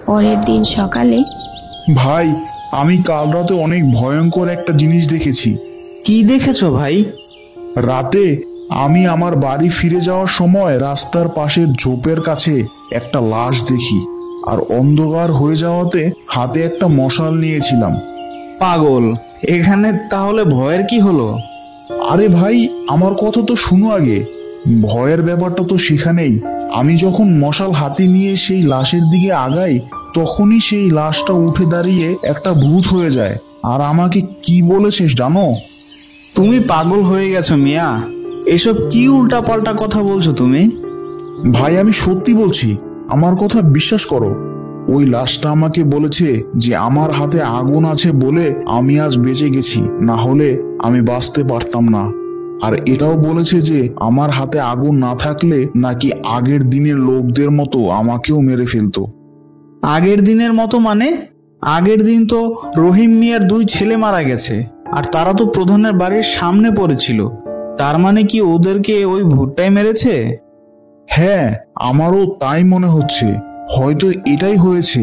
পরের দিন সকালে, ভাই, আমি কাল রাতে অনেক ভয়ঙ্কর একটা জিনিস দেখেছি। কি দেখেছো ভাই? রাতে আমি আমার বাড়ি ফিরে যাওয়ার সময় রাস্তার পাশের ঝোপের কাছে একটা লাশ দেখি, আর অন্ধকার হয়ে যাওয়াতে হাতে একটা মশাল নিয়েছিলাম। পাগল, এখানে তাহলে ভয়ের কি হলো? আরে ভাই, আমার কথা তো শুনো আগে। ভয়ের ব্যাপারটা তো সেখানেই। আমি যখন মশাল হাতে নিয়ে সেই লাশের দিকে আগাই, তখনই সেই লাশটা উঠে দাঁড়িয়ে একটা ভূত হয়ে যায়। আর আমাকে কি বলেছে জানো? তুমি পাগল হয়ে গেছো মিয়া, এসব কি উল্টা পাল্টা কথা বলছো তুমি? ভাই, আমি সত্যি বলছি, আমার কথা বিশ্বাস করো। ওই লাশটা আমাকে বলেছে যে আমার হাতে আগুন আছে বলে আমি আজ বেঁচে গেছি, না হলে আমি বাঁচতে পারতাম না। আর এটাও বলেছে যে আমার হাতে আগুন না থাকলে নাকি আগের দিনের লোকদের মতো আমাকেও মেরে ফেলতো। আগের দিনের মতো মানে? আগের দিন তো রহিম মিয়ার 2 ছেলে মারা গেছে, আর তারা তো প্রধানের বাড়ির সামনে পড়েছিল। তার মানে কি ওদেরকে ওই ভূতটাই মেরেছে? হ্যাঁ, আমারও তাই মনে হচ্ছে। হয়তো এটাই হয়েছে।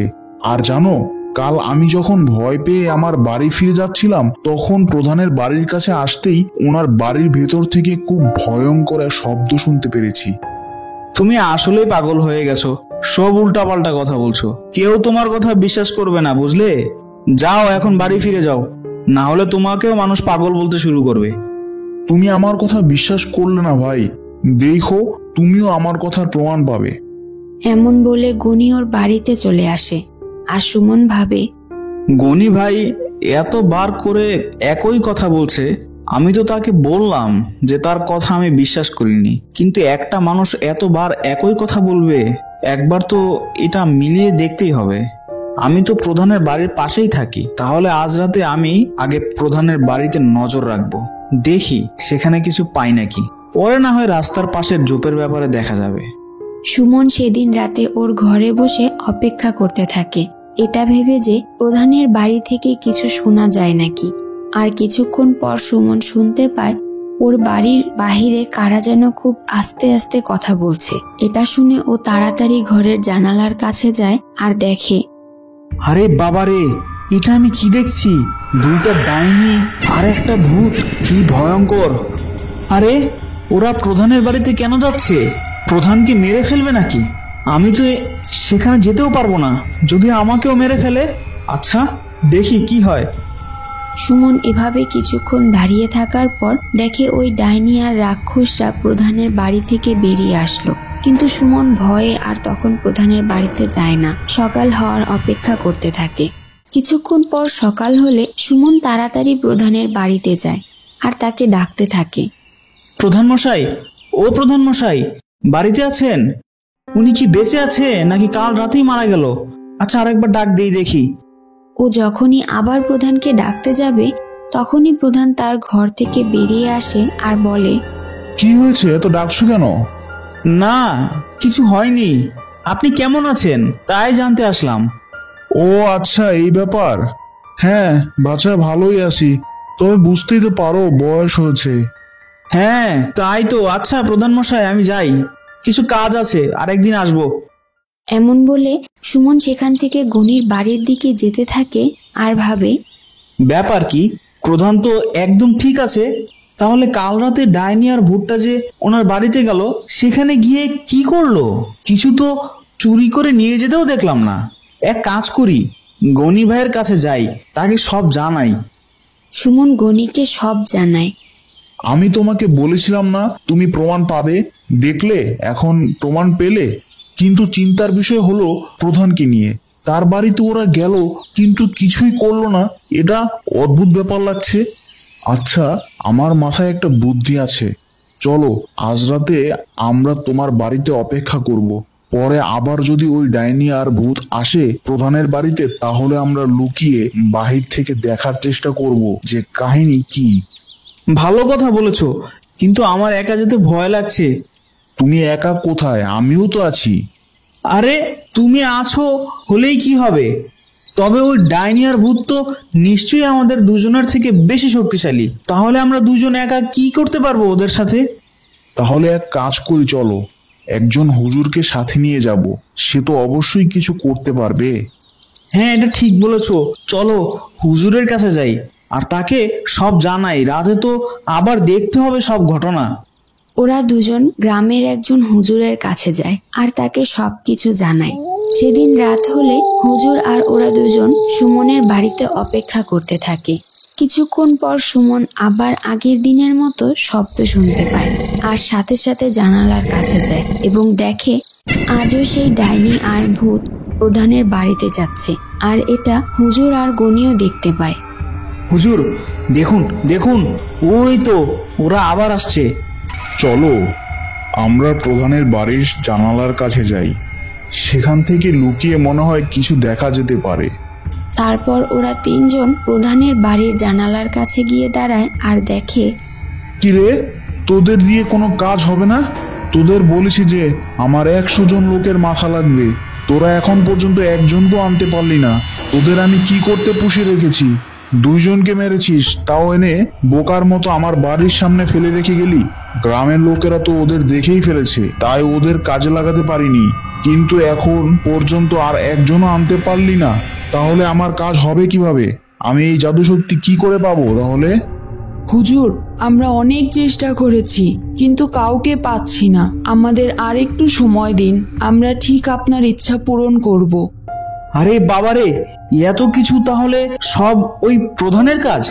আর জানো, কাল আমি যখন ভয় পেয়ে আমার বাড়ি ফিরে যাচ্ছিলাম, তখন প্রধানের বাড়ির কাছে আসতেই ওনার বাড়ির ভেতর থেকে খুব ভয়ঙ্কর এক শব্দ শুনতে পেরেছি। তুমি আসলেই পাগল হয়ে গেছো, সব উল্টাপাল্টা কথা বলছো। কেউ তোমার কথা বিশ্বাস করবে না, বুঝলে? যাও এখন বাড়ি ফিরে যাও, না হলে তোমাকেও মানুষ পাগল বলতে শুরু করবে। তুমি আমার কথা বিশ্বাস করলে না ভাই, দেখো তুমিও আমার কথার প্রমাণ পাবে। এমন বলে গনি ওর বাড়িতে চলে আসে। আর সুমন ভাবে, গনি ভাই এতবার করে একই কথা বলছে, আমি তো তাকে বললাম যে তার কথা আমি বিশ্বাস করিনি, কিন্তু একটা মানুষ এতবার একই কথা বলবে, একবার তো এটা মিলিয়ে দেখতেই হবে। আমি তো প্রধানের বাড়ির পাশেই থাকি, তাহলে আজ রাতে আমি আগে প্রধানের বাড়িতে নজর রাখবো, দেখি সেখানে কিছু পাই নাকি, পরে না হয় রাস্তার পাশের ঝোপের ব্যাপারে দেখা যাবে। সুমন সেদিন রাতে ওর ঘরে বসে অপেক্ষা করতে থাকে, এটা ভেবে যে প্রধানের বাড়ি থেকে কিছু শোনা যায় নাকি। আর কিছুক্ষণ পর সুমন শুনতে পায় ওর বাড়ির বাহিরে কারা যেন খুব আস্তে আস্তে কথা বলছে। এটা শুনে ও তাড়াতাড়ি ঘরের জানালার কাছে যায় আর দেখে, আরে বাবারে, এটা আমি কি দেখছি? 2টা ডাইনি আর একটা ভূত, কি ভয়ঙ্কর! আরে ওরা প্রধানের বাড়িতে কেন যাচ্ছে? প্রধানকে মেরে ফেলবে নাকি? আমি তো সেখানে যেতেও পারবো না, যদি আমাকেও মেরে ফেলে। আচ্ছা, দেখি কি হয়। সুমন এভাবে কিছুক্ষণ দাঁড়িয়ে থাকার পর দেখে ওই ডাইনি আর রাক্ষসরা প্রধানের বাড়ি থেকে বেরিয়ে আসলো। কিন্তু সুমন ভয়ে আর তখন প্রধানের বাড়িতে যায় না, সকাল হওয়ার অপেক্ষা করতে থাকে। কিছুক্ষণ পর সকাল হলে সুমন তাড়াতাড়ি প্রধানের বাড়িতে যায় আর তাকে ডাকতে থাকে, প্রধান মশাই, ও প্রধান মশাই, বাড়িতে আছেন? উনি কি বেঁচে আছে নাকি কাল রাতেই মারা গেল? আচ্ছা, আরেকবার ডাক দেই দেখি। ও যখনই আবার প্রধানকে ডাকতে যাবে, তখনই প্রধান তার ঘর থেকে বেরিয়ে আসে আর বলে, কি হয়েছে, এত ডাকছো কেন? না, কিছু হয়নি। আপনি কেমন আছেন তাই জানতে আসলাম। ও আচ্ছা, এই ব্যাপার। হ্যাঁ বাচ্চা, ভালোই আছি, তবে বুঝতেই তো পারো বয়স হয়েছে। হ্যাঁ তাই তো। আচ্ছা প্রধান মশাই, আমি যাই, কিছু কাজ আছে, আরেকদিন আসবো। এমন বলে সুমন সেখান থেকে গনির বাড়ির দিকে যেতে থাকে আর ভাবে, ব্যাপার কি, প্রধান তো একদম ঠিক আছে, তাহলে কাল রাতে ডাইনি আর ভূতটা যে ওনার বাড়িতে গেল, সেখানে গিয়ে কি করলো? কিছু তো চুরি করে নিয়ে যেতেও দেখলাম না। এক কাজ করি, গনি ভাইয়ের কাছে যাই, তাকে সব জানাই। সুমন গনিকে সব জানায়। আমি তোমাকে বলেছিলাম না তুমি প্রমাণ পাবে, দেখলে এখন প্রমাণ পেলে। কিন্তু চিন্তার বিষয় হলো প্রধানকে নিয়ে। তার বাড়িতে ওরা গেল কিন্তু কিছুই করলো না, এটা অদ্ভুত ব্যাপার লাগছে। আচ্ছা, আমার মাথায় একটা বুদ্ধি আছে। চলো আজ রাতে আমরা তোমার বাড়িতে অপেক্ষা করব। পরে আবার যদি ওই ডাইনি আর ভূত আসে প্রধানের বাড়িতে, তাহলে আমরা লুকিয়ে বাহির থেকে দেখার চেষ্টা করব যে কাহিনী কি। ভালো কথা বলেছো, কিন্তু আমার একা যেতে ভয় লাগছে। তুমি একা কোথায়, আমিও তো আছি। আরে তুমি আছো হলেই কি হবে, তবে ওই ডাইনি আর ভূত তো নিশ্চয়ই আমাদের দুজনের থেকে বেশি শক্তিশালী। তাহলে আমরা দুজন একা কি করতে পারবো ওদের সাথে? তাহলে এক কাজ করি, চলো একজন হুজুরকে সাথে নিয়ে যাব, সে তো অবশ্যই কিছু করতে পারবে। হ্যাঁ, এটা ঠিক বলেছো, চলো হুজুরের কাছে যাই আর তাকে সব জানাই। রাতে তো আবার দেখতে হবে সব ঘটনা। ওরা দুজন গ্রামের একজন হুজুরের কাছে যায় আর তাকে সবকিছু জানায়। সেদিন রাত হলে হুজুর আর ওরা দুজন সুমনের বাড়িতে অপেক্ষা করতে থাকে। কিছুক্ষণ পর সুমন আবার আগের দিনের মতো শব্দ শুনতে পায় আর সাথে সাথে জানালার কাছে যায় এবং দেখে আজও সেই ডাইনি আর ভূত প্রধানের বাড়িতে যাচ্ছে। আর এটা হুজুর আর গনিও দেখতে পায়। হুজুর, দেখুন দেখুন, ওই তো ওরা আবার আসছে। চলো আমরা প্রধানের বাড়ির জানালার কাছে যাই, সেখান থেকে লুকিয়ে মনে হয় কিছু দেখা যেতে পারে। তারপর ওরা তিনজন প্রধানের বাড়ির জানালার কাছে গিয়ে দাঁড়ায় আর দেখে। কিরে, তোদের দিয়ে কোনো কাজ হবে না? তোদের বলেছি যে আমার 100 জন লোকের মাথা লাগবে, তোরা এখন পর্যন্ত একজনকেও আনতে পারলি না। তোদের আমি কি করতে পুষে রেখেছি? 2 জনকে মেরেছিস, তাও এনে বোকার মতো আমার বাড়ির সামনে ফেলে রেখে গেলি। গ্রামের লোকেরা তো ওদের দেখেই ফেলেছে, তাই ওদের কাজে লাগাতে পারিনি। কিন্তু এখন পর্যন্ত আর একজনও আনতে পারলি না, তাহলে আমার কাজ হবে কিভাবে? আমি এই জাদু শক্তি কি করে পাবো তাহলে? হুজুর, আমরা অনেক চেষ্টা করেছি কিন্তু কাউকে পাচ্ছি না। আমাদের আর একটু সময় দিন, আমরা ঠিক আপনার ইচ্ছা পূরণ করব। আরে বাবারে, এত কিছু তাহলে সব ওই প্রধানের কাজ?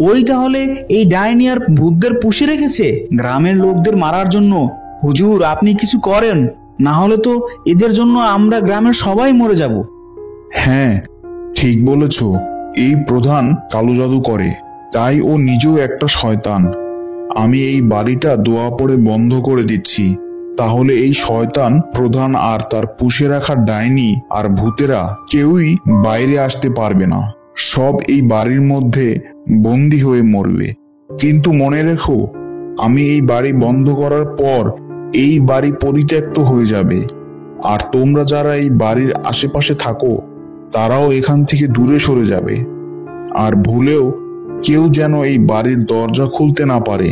ওই তাহলে এই ডাইনি আর ভূতদের পুষে রেখেছে গ্রামের লোকদের মারার জন্য। হুজুর, আপনি কিছু করেন, না হলে তো এদের জন্য আমরা গ্রামের সবাই মরে যাব। হ্যাঁ, ঠিক বলেছ। এই প্রধান কালো জাদু করে, তাই ও নিজেও একটা শয়তান। আমি এই বাড়িটা দোয়া পড়ে বন্ধ করে দিচ্ছি, তাহলে এই শয়তান প্রধান আর তার পুষে রাখা ডাইনি আর ভূতেরা কেউই বাইরে আসতে পারবে না। সব এই বাড়ির মধ্যে বন্দী হয়ে মরবে। কিন্তু মনে রেখো, আমি এই বাড়ি বন্ধ করার পর এই বাড়ি পরিত্যক্ত হয়ে যাবে, আর তোমরা যারা এই বাড়ির আশেপাশে থাকো তারাও এখান থেকে দূরে সরে যাবে। আর ভুলেও কেউ যেন এই বাড়ির দরজা খুলতে না পারে।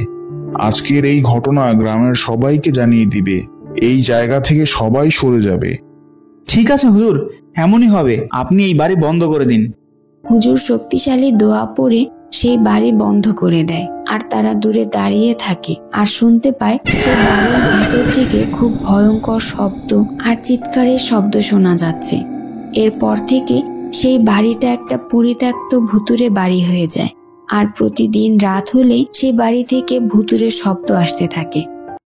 আজকের এই ঘটনা গ্রামের সবাইকে জানিয়ে দিবে, এই জায়গা থেকে সবাই সরে যাবে। ঠিক আছে হুজুর, এমনই হবে। আপনি এই বাড়ি বন্ধ করে দিন। হুজুর শক্তিশালী দোয়া পড়ে সেই বাড়ি বন্ধ করে দেয় আর তারা দূরে দাঁড়িয়ে থাকে আর শুনতে পায় সেই বাড়ির ভেতর থেকে খুব ভয়ঙ্কর শব্দ আর চিৎকারের শব্দ শোনা যাচ্ছে। এরপর থেকে সেই বাড়িটা একটা পরিত্যক্ত ভুতুড়ে বাড়ি হয়ে যায় আর প্রতিদিন রাত হলে সেই বাড়ি থেকে ভুতুড়ে শব্দ আসতে থাকে।